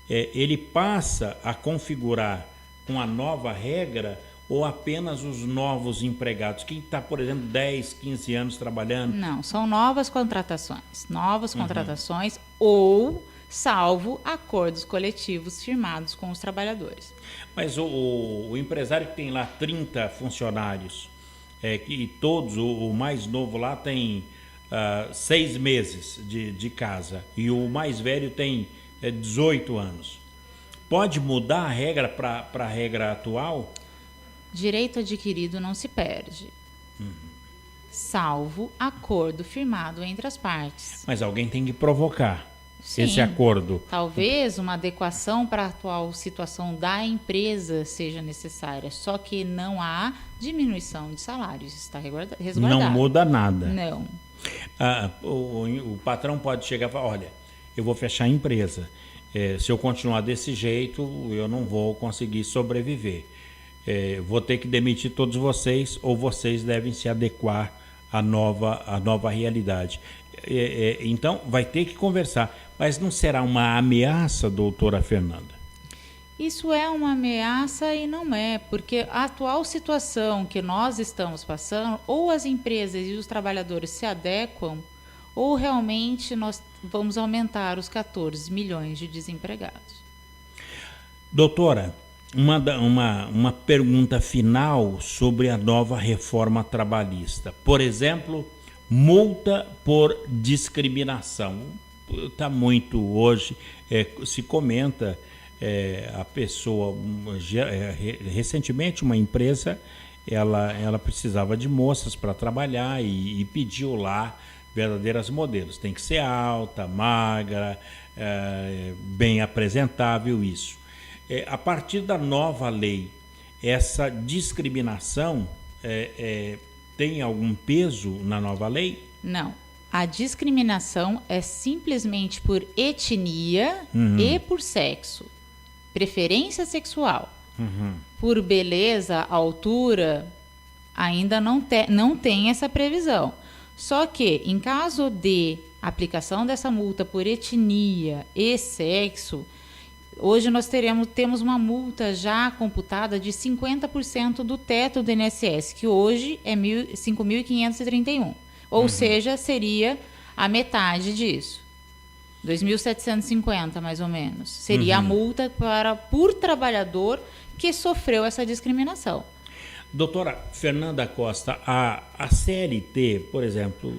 ele passa a configurar com a nova regra ou apenas os novos empregados? Quem está, por exemplo, 10, 15 anos trabalhando? Não, são novas contratações. Novas contratações ou salvo acordos coletivos firmados com os trabalhadores. Mas o empresário que tem lá 30 funcionários, e todos, o mais novo lá tem 6 meses de casa e o mais velho tem 18 anos. Pode mudar a regra para a regra atual? Direito adquirido não se perde, salvo acordo firmado entre as partes. Mas alguém tem que provocar Sim, esse acordo. Talvez uma adequação para a atual situação da empresa seja necessária, só que não há diminuição de salários, está resguardado. Não muda nada. Não. O patrão pode chegar e falar, olha, eu vou fechar a empresa. Se eu continuar desse jeito, eu não vou conseguir sobreviver. Vou ter que demitir todos vocês, ou vocês devem se adequar à nova realidade. Então, vai ter que conversar. Mas não será uma ameaça, doutora Fernanda? Isso é uma ameaça e não é, porque a atual situação que nós estamos passando, ou as empresas e os trabalhadores se adequam, ou realmente nós vamos aumentar os 14 milhões de desempregados. Doutora, uma pergunta final sobre a nova reforma trabalhista. Por exemplo, multa por discriminação. Está muito hoje, se comenta, a pessoa, recentemente uma empresa, ela precisava de moças para trabalhar e pediu lá verdadeiras modelos. Tem que ser alta, magra, bem apresentável, isso. A partir da nova lei, essa discriminação tem algum peso na nova lei? Não. A discriminação é simplesmente por etnia e por sexo. Preferência sexual. Por beleza, altura, ainda não tem essa previsão. Só que, em caso de aplicação dessa multa por etnia e sexo, hoje nós temos uma multa já computada de 50% do teto do INSS, que hoje é 5.531. Ou seja, seria a metade disso. 2.750, mais ou menos. Seria a multa por trabalhador que sofreu essa discriminação. Doutora Fernanda Costa, a CLT, por exemplo,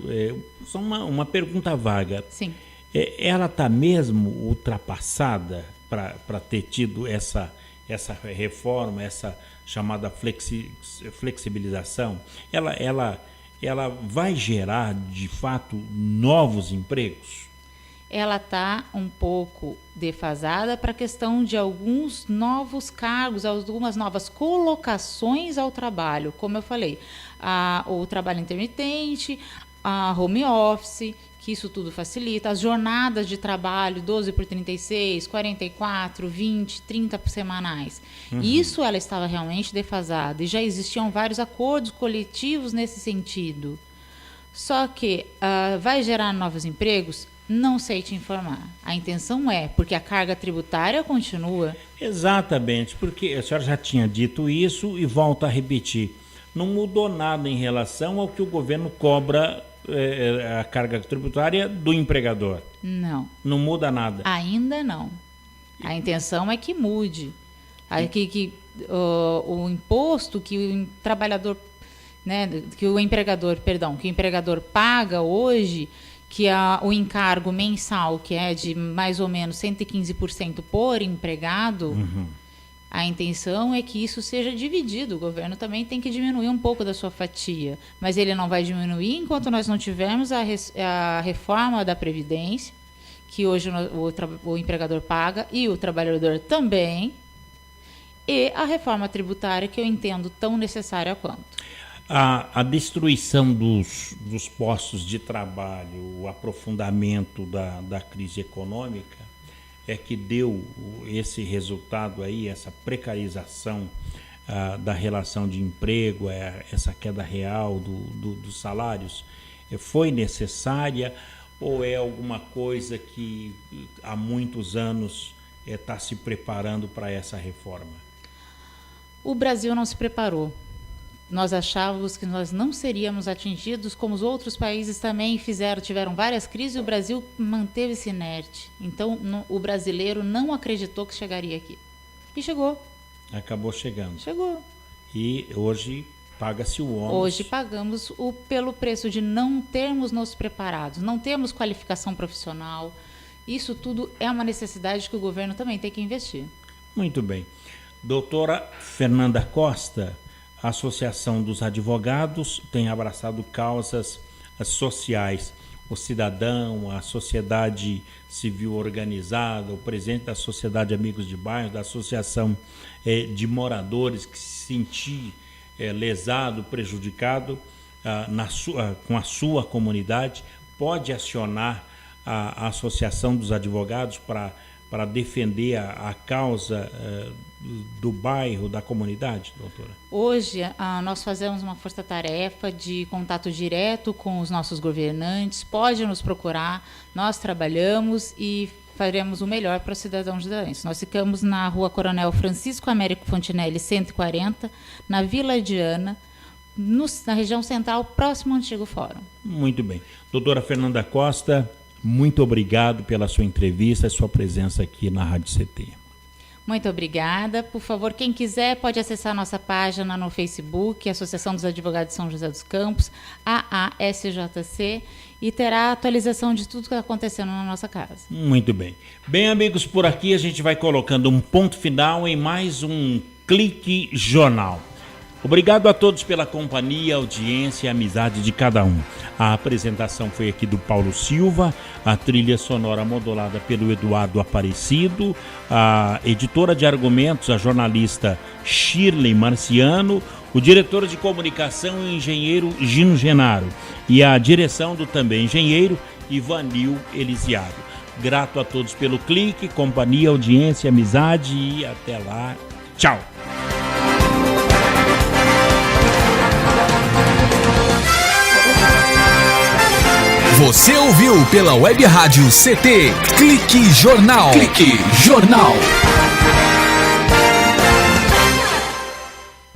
só uma pergunta vaga. Sim. Ela está mesmo ultrapassada para ter tido essa reforma, essa chamada flexibilização? Ela vai gerar, de fato, novos empregos? Ela está um pouco defasada para a questão de alguns novos cargos, algumas novas colocações ao trabalho. Como eu falei, o trabalho intermitente, a home office, que isso tudo facilita, as jornadas de trabalho, 12 por 36, 44, 20, 30 semanais. Isso ela estava realmente defasada e já existiam vários acordos coletivos nesse sentido. Só que vai gerar novos empregos? Não sei te informar. A intenção porque a carga tributária continua. Exatamente, porque a senhora já tinha dito isso e volta a repetir. Não mudou nada em relação ao que o governo cobra a carga tributária do empregador. Não. Não muda nada. Ainda não. A intenção é que mude. O imposto que o trabalhador, que o empregador paga hoje, que o encargo mensal, que é de mais ou menos 115% por empregado, a intenção é que isso seja dividido. O governo também tem que diminuir um pouco da sua fatia, mas ele não vai diminuir enquanto nós não tivermos a reforma da Previdência, que hoje o empregador paga e o trabalhador também, e a reforma tributária, que eu entendo tão necessária quanto. A destruição dos postos de trabalho, o aprofundamento da crise econômica é que deu esse resultado aí, essa precarização da relação de emprego, essa queda real dos salários, foi necessária ou é alguma coisa que há muitos anos está se preparando para essa reforma? O Brasil não se preparou. Nós achávamos que nós não seríamos atingidos, como os outros países também tiveram várias crises e o Brasil manteve-se inerte. Então, o brasileiro não acreditou que chegaria aqui. E chegou. Acabou chegando. Chegou. E hoje paga-se o ônus. Hoje pagamos pelo preço de não termos nos preparados, não termos qualificação profissional. Isso tudo é uma necessidade que o governo também tem que investir. Muito bem. Doutora Fernanda Costa, a Associação dos Advogados tem abraçado causas sociais. O cidadão, a sociedade civil organizada, o presidente da Sociedade Amigos de Bairro, da Associação de Moradores que se sentir lesado, prejudicado com a sua comunidade, pode acionar a Associação dos Advogados para defender a causa do bairro, da comunidade, doutora? Hoje, nós fazemos uma força-tarefa de contato direto com os nossos governantes, pode nos procurar, nós trabalhamos e faremos o melhor para os cidadãos cidadãos. Nós ficamos na Rua Coronel Francisco Américo Fontinelli, 140, na Vila Diana, na região central, próximo ao antigo fórum. Muito bem. Doutora Fernanda Costa, muito obrigado pela sua entrevista e sua presença aqui na Rádio CT. Muito obrigada. Por favor, quem quiser pode acessar nossa página no Facebook, Associação dos Advogados de São José dos Campos, AASJC, e terá atualização de tudo que está acontecendo na nossa casa. Muito bem. Bem, amigos, por aqui a gente vai colocando um ponto final em mais um Clique Jornal. Obrigado a todos pela companhia, audiência e amizade de cada um. A apresentação foi aqui do Paulo Silva, a trilha sonora modulada pelo Eduardo Aparecido, a editora de argumentos, a jornalista Shirley Marciano, o diretor de comunicação, o engenheiro Gino Genaro, e a direção do também engenheiro Ivanil Elisiário. Grato a todos pelo clique, companhia, audiência, amizade e até lá. Tchau! Você ouviu pela Web Rádio CT Clique Jornal. Clique Jornal.